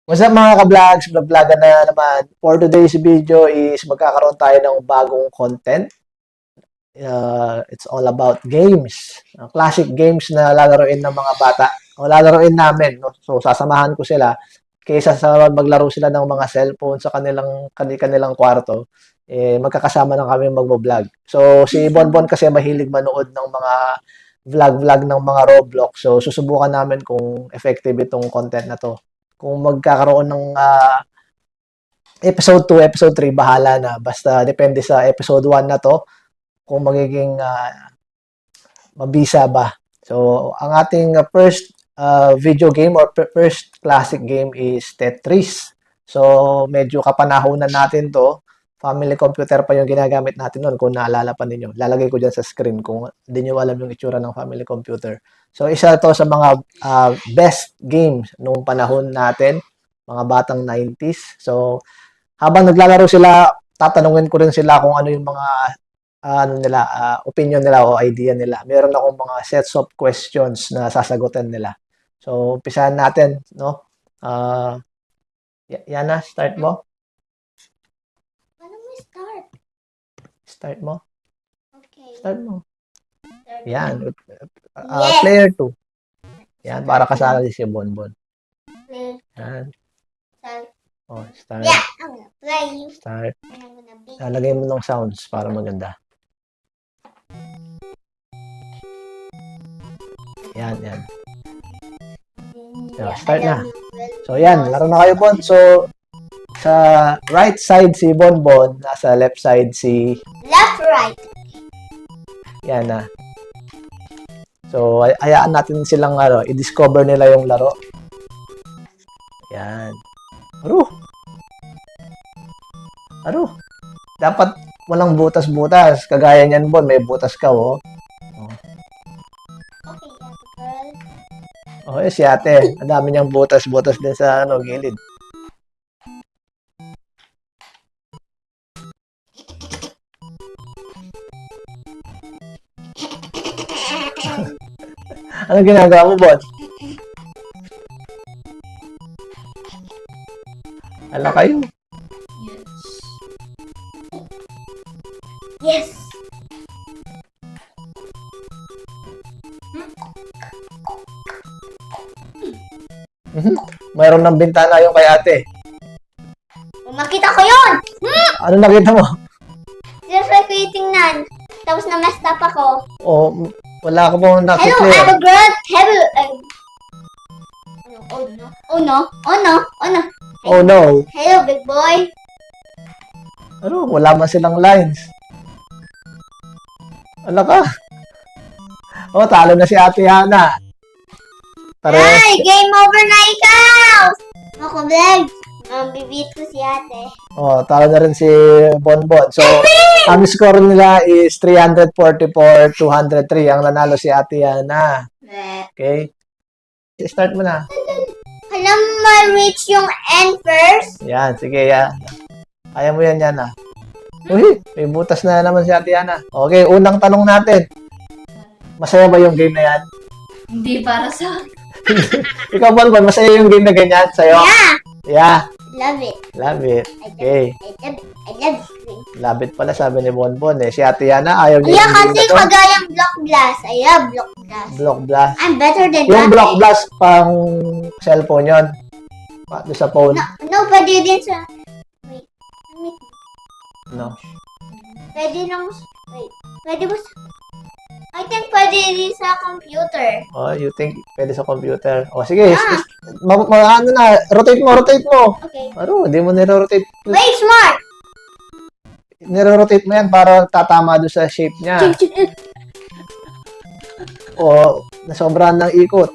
What's up mga ka-vlogs? Vlog-vlogan na naman. For today's video is magkakaroon tayo ng bagong content. It's all about games. Classic games na lalaroin ng mga bata. O lalaroin namin. No? So, sasamahan ko sila. Kaysa sa maglaro sila ng mga cellphone sa kanilang kwarto, magkakasama na kami magbo-vlog. So, si Bonbon kasi mahilig manood ng mga vlog-vlog ng mga Roblox. So, susubukan namin kung effective itong content na to. Kung magkakaroon ng episode 2, episode 3, bahala na. Basta depende sa episode 1 na to kung magiging mabisa ba. So, ang ating first video game or first classic game is Tetris. So, medyo kapanahonan natin to. Family computer pa yung ginagamit natin noon kung naalala pa ninyo. Lalagay ko dyan sa screen kung hindi nyo alam yung itsura ng family computer. So, isa to sa mga best games noong panahon natin, mga batang 90s. So, habang naglalaro sila, tatanungin ko rin sila kung ano yung mga opinion nila o idea nila. Meron akong mga sets of questions na sasagutin nila. So, umpisahan natin, no? Yana, start mo. Start. Start mo. Okay. Start mo. Yan. Yan. Yes. Player 2. Yan, para kasali si Bonbon. Yan. Start. Oh, start. Yeah, I'm gonna play. Start. And I'm gonna be. Lalagay mo ng sounds para maganda. Yan, yan. Yeah, start na. So, yan. Laro na kayo, Bon. So, sa right side si Bonbon, nasa left side si... Left, right. Yan na. So, hayaan natin silang i-discover nila yung laro. Yan. Aro. Dapat walang butas-butas. Kagaya niyan, Bon, may butas ka, oh. Okay, girl. Oh, si ate. Ang dami niyang butas-butas din sa gilid. Ano ginagawa mo, Bon? Ala kayo. Yes. Mayroon ng bintana yung kay ate. Makita ko yun! Ano nakita mo? Just like ko tingnan. Tapos na messed up ako. Oh, wala ka pong Hello, nakiklear. I'm a girl. Hello. Oh no. Oh no. Oh no. Oh no. Oh no. Hello, big boy. Ano? Wala man silang lines. Ala ka? Oh, talo na si Ate Hana. Ay, game over na ikaw! Ako, vlog. Bibit ko si ate. Oh, talo na rin si Bonbon. So, ang score nila is 344-203. Ang nanalo si Ate Hana. Okay? Start mo na. Alam mo, reach yung end first? Yan, sige yan. Kaya mo yan, Yana. Uy, may butas na naman si Ate Yana. Okay, unang tanong natin. Masaya ba yung game na yan? Hindi para sa akin. Ikaw, Bonbon, masaya yung game na ganyan sa'yo? Yeah! Yeah. Love it. Love it. I love Okay. it. I love it. I love it. Love it pala, sabi ni Bonbon eh. Si Ate Yana, ayaw niya Yeah, yung kasi game na to. kagayang block blast. I love block blast. Block Blast. I'm better than Yung ate. Block Blast pang cellphone yon. Doon sa phone. No, pwede din sa... Wait. No. Pwede lang... Wait. Pwede ba sa... I think pwede din sa computer. Oh, you think pwede sa computer? Oh, sige. Ah. Ano na, rotate mo. Okay. Ano, hindi mo nire-rotate. Wait, smart! Nire-rotate mo yan para tatama doon sa shape niya. O, nasobrahan ng ikot.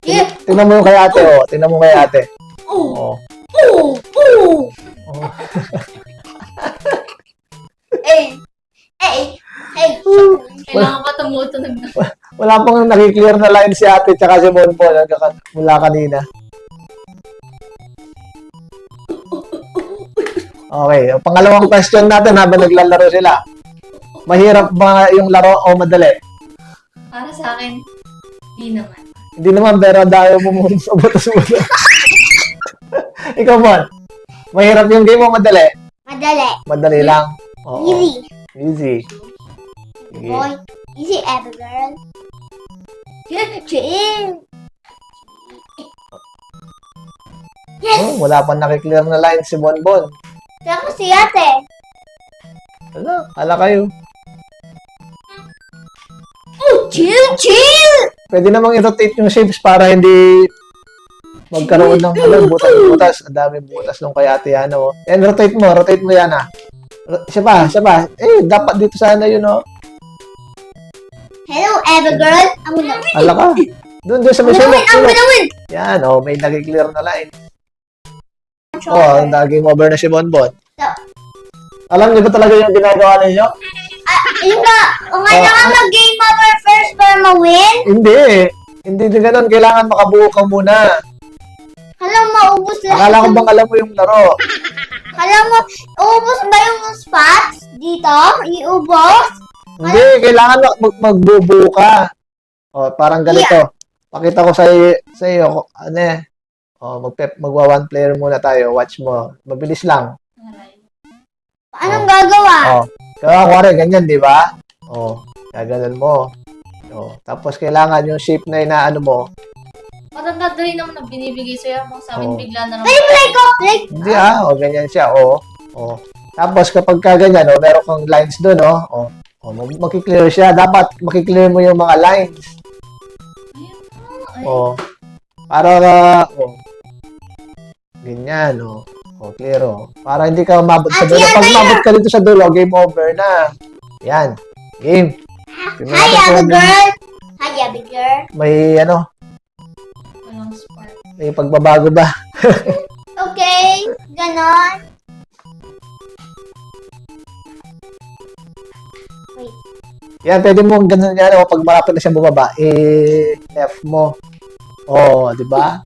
Yeah. Tingnan mo yung kay ate, oh. Tingnan mo kay ate. Oh. Oh. Oh. Oh. Oh. Hey. Hey. Hey. Kailangan pa tumutunog na. Wala pang nakiklear na line si ate tsaka si Bonbon mula kanina. Okay, ang pangalawang question natin habang naglalaro sila. Mahirap ba yung laro o madali? Para sa akin, di naman. Hindi naman, pero dahil mo muna sa butas-butas. Ikaw, Bon. Mahirap yung game mo, madali. Madali. Madali lang. Oo. Easy. Easy. Sige. Boy. Easy, every girl. Chill. Yes! Oh, wala pa nakiklear na line si Bonbon. Saka si ate. Ala kayo. Oh, chill. Pwede namang i-rotate yung shapes para hindi magkaroon ng butas-butas. Ang daming butas nung kay Ate Yana, oh. Yan, rotate mo, Yana. Siya pa. Dapat dito sana yun, oh. Hello, every girl. I'm gonna win. Ala ka. Doon sa may sulok. I'm gonna win. Yan, oh, may nakiklear na line. Oh, naging over na si Bonbon. Alam niyo ba talaga yung ginagawa ninyo? Yun ba? Kailangan mag-game over first para ma-win? Hindi din ganun. Kailangan makabuo ka muna. Kala mo, maubos lahat. Akala ko bang alam mo yung laro? Kala mo, ubos ba yung spots dito? Iubos? Hindi, kailangan magbubuo ka. O, parang ganito. Pakita ko sa iyo. Ano eh. O, magwa one player muna tayo. Watch mo. Mabilis lang. Anong gagawa? O, kaya kuwari, ganyan, di ba? O, gaganon mo. O, tapos kailangan yung shape na inaano mo. Matanda rin naman na binibigay sa'yo habang sa amin Oo. bigla na lang. Play ko! Hindi o, ganyan siya. O. Tapos kapag kaganyan, meron kang lines doon, makiklear siya. Dapat makiklear mo yung mga lines. Ay, Para, ganyan, clear, Para hindi ka umabot sa dulo. Pag umabot ka dito sa dulo, game over na. Yan. Game. Tingnan Hi, natin Abby kung girl! Hi, Abby girl! may, walang spark. may pagbabago ba? Okay, ganon. Wait. Yan, pwede mo ganun yan, pag malapit na siya bumaba, F mo. Di ba?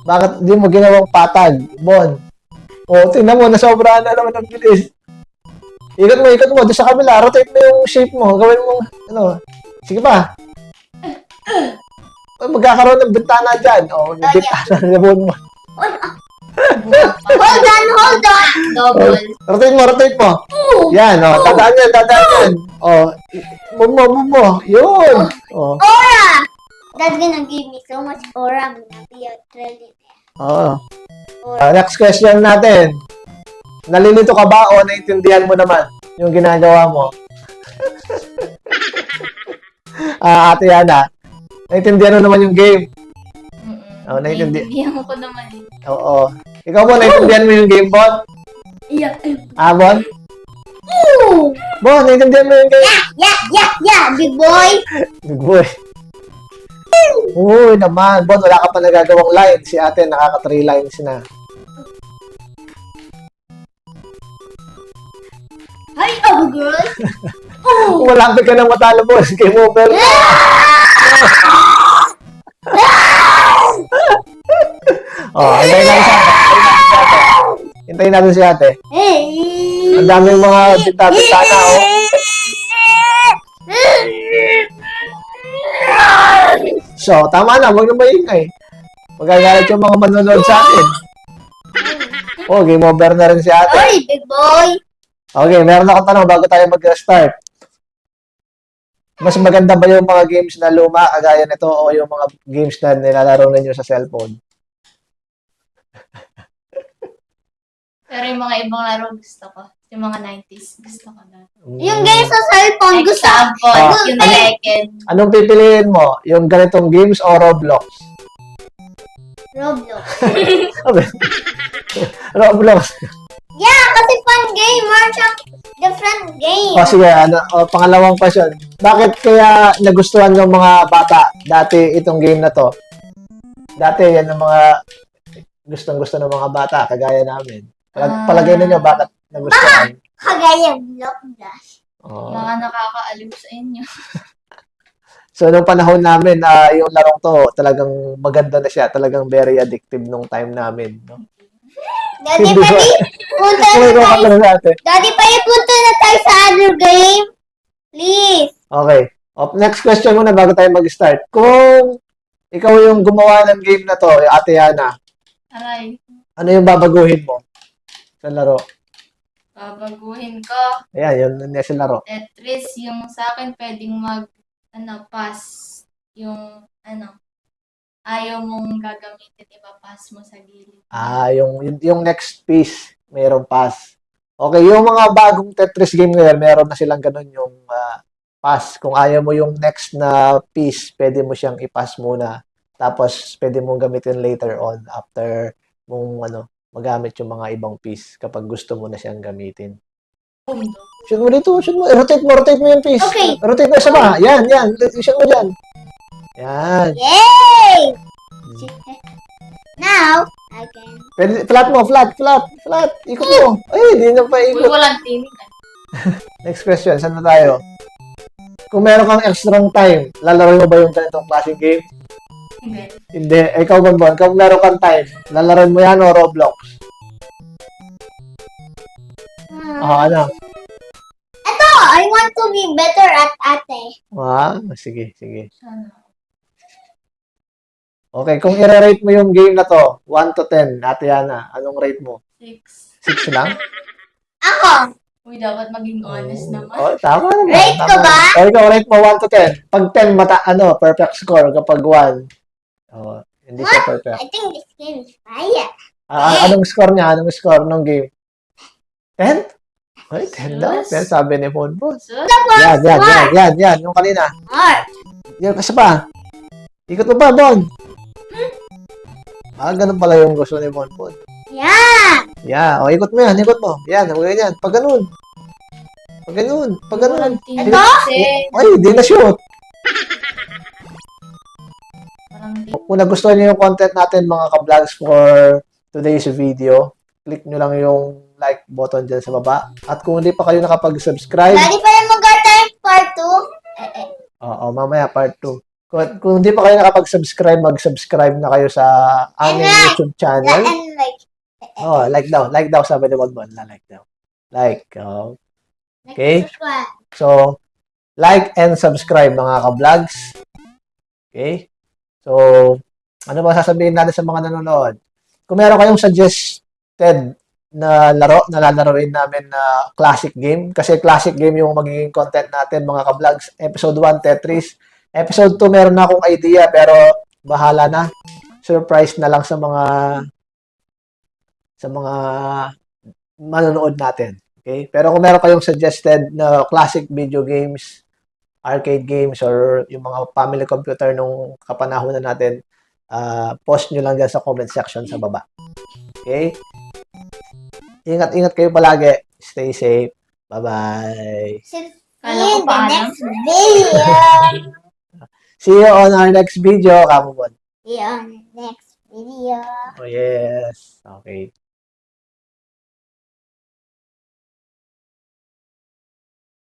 Bakit di mo ginawang patag, Bon? Tingnan mo, nasobrahan na naman ang bilis. Ikot mo, doon sa kabila, rotate mo yung shape mo, gawin mo, sige pa. Magkakaroon ng bintana dyan. May bintana na Bon mo. Hold on! Double. Rotate mo. Yan, dadaan yan. Move mo. Yun. Aura! That's gonna give me so much aura. I'm gonna be a trillionaire. Next question natin. Nalilito ka ba o naintindihan mo naman yung ginagawa mo? Ate Yana, naintindihan mo naman yung game. Naiintindihan ko naman eh. Oo. Ikaw po, naintindihan mo yung game, Bon? Yeah. Bon? Ooh! Bon, naintindihan mo yung game? Yeah! Big boy! Big boy. Uy, naman. Bon, wala ka pa nagagawang line. Si ate, nakaka 3 lines na. Hi, Abby girl! Kung malapit ka nang matalo, boss, game over. Hintayin natin si ate. Hey! Ang daming mga bintana, So, tama na, huwag na maingay. Magagalit yung mga manonood sa atin. Game over na rin si ate. Sorry, big boy! Okay, meron akong tanong bago tayo mag-start. Mas maganda ba yung mga games na luma, kagaya nito, o yung mga games na nilalaro ninyo sa cellphone? Pero yung mga ibang laro gusto ko. Yung mga 90s gusto ko na. Yung game sa cellphone, gusto Example, yung Tekken. Anong pipiliin mo? Yung ganitong games o Roblox? Roblox. Roblox. Yeah, kasi fun game. More siyang different game. Sige, pangalawang question. Bakit kaya nagustuhan ng mga bata dati itong game na to? Dati yan ang mga gustong-gusto ng mga bata, kagaya namin. Palagay ninyo, bakit nagustuhan? Kagaya Block Dash. Mga nakakaaliw sa inyo. So, nung panahon namin, yung larong to, talagang maganda na siya. Talagang very addictive nung time namin. No? Daddy, pwede punta na tayo. Daddy, pwede punta na tayo sa other game? Please. Okay. Next question muna bago tayo mag-start. Kung ikaw yung gumawa ng game na to, Ate Yana, Aray, Ano yung babaguhin mo sa laro? babaguhin ko. Ayan, yun sa laro. Tetris, yung sa akin pwedeng pass. Yung, ayaw mong gagamitin, ipapass mo sa gilid. Yung next piece, mayroong pass. Okay, yung mga bagong Tetris game ngayon, meron na silang ganun yung pass. Kung ayaw mo yung next na piece, pwede mo siyang i-pass muna. Tapos, pwede mong gamitin later on after mong magamit yung mga ibang piece kapag gusto mo na siyang gamitin. Mundo. Shoot mo dito, shoot mo. Rotate mo yung piece. Okay. Rotate mo isa pa. Yan. Shoot mo dyan. Yan. Yay! Now, I can... Pwede, flat mo, flat. Ikot mo. Ay, di na pa Uy, ikot. walang tinig. Next question, saan na tayo? Kung meron kang extra time, lalaro mo ba yung ganitong klaseng game? Hindi. Hindi. Ikaw, Bonbon, kung meron kang time, lalaro mo yan o Roblox? Ano? Ito, I want to be better at ate. Sige. Sana. Okay, kung i-rate mo yung game na to, 1 to 10, Ate Yana, anong rate mo? 6. 6 lang? Ako, Uy, dapat maging honest naman. Tama naman. Rate ko ba? Ikaw, rate mo 1 to 10. Pag 10, perfect score. Kapag 1, hindi siya perfect. I think this game is fire. Anong score niya? Anong score ng game? 10? Ay, 10 daw. 10, sabi ni Bonbon. So, Yan. Yung kanina. Art. Yan, kasi pa. Ikot mo pa, Bon. Ganun pala yung gusto ni Bonbon. Yeah. Yeah, ikot mo yan. Yan, ganyan. Pag ganun. walang tinig. Ito? Kasi, Ay, di na shoot. walang tinig. Kung nagustuhan niyo yung content natin, mga ka-vlogs, for today's video, click nyo lang yung like button dyan sa baba. At kung hindi pa kayo nakapag-subscribe, Daddy pa rin mag-time part 2. mamaya part 2. Kung hindi pa kayo nakapag-subscribe, mag-subscribe na kayo sa aming And like. YouTube channel. And like. Like daw, sabi ni Bonbon. Like daw. Okay. Next one. So, like and subscribe mga ka-vlogs. Okay? So, ano ba sasabihin natin sa mga nanonood? Kung meron kayong suggested na laro na lalaroin namin na classic game, kasi classic game yung magiging content natin mga ka-vlogs. Episode 1, Tetris. Episode 2, meron na akong idea pero bahala na. Surprise na lang sa mga manonood natin. Okay? Pero kung meron kayong suggested na classic video games, arcade games, or yung mga family computer nung kapanahonan natin, post nyo lang dyan sa comment section sa baba. Okay? Ingat kayo palagi. Stay safe. Bye-bye. See Kala you ko in the paalam. next video. See you on our next video, Kamubon. See you on the next video. Oh, yes. Okay.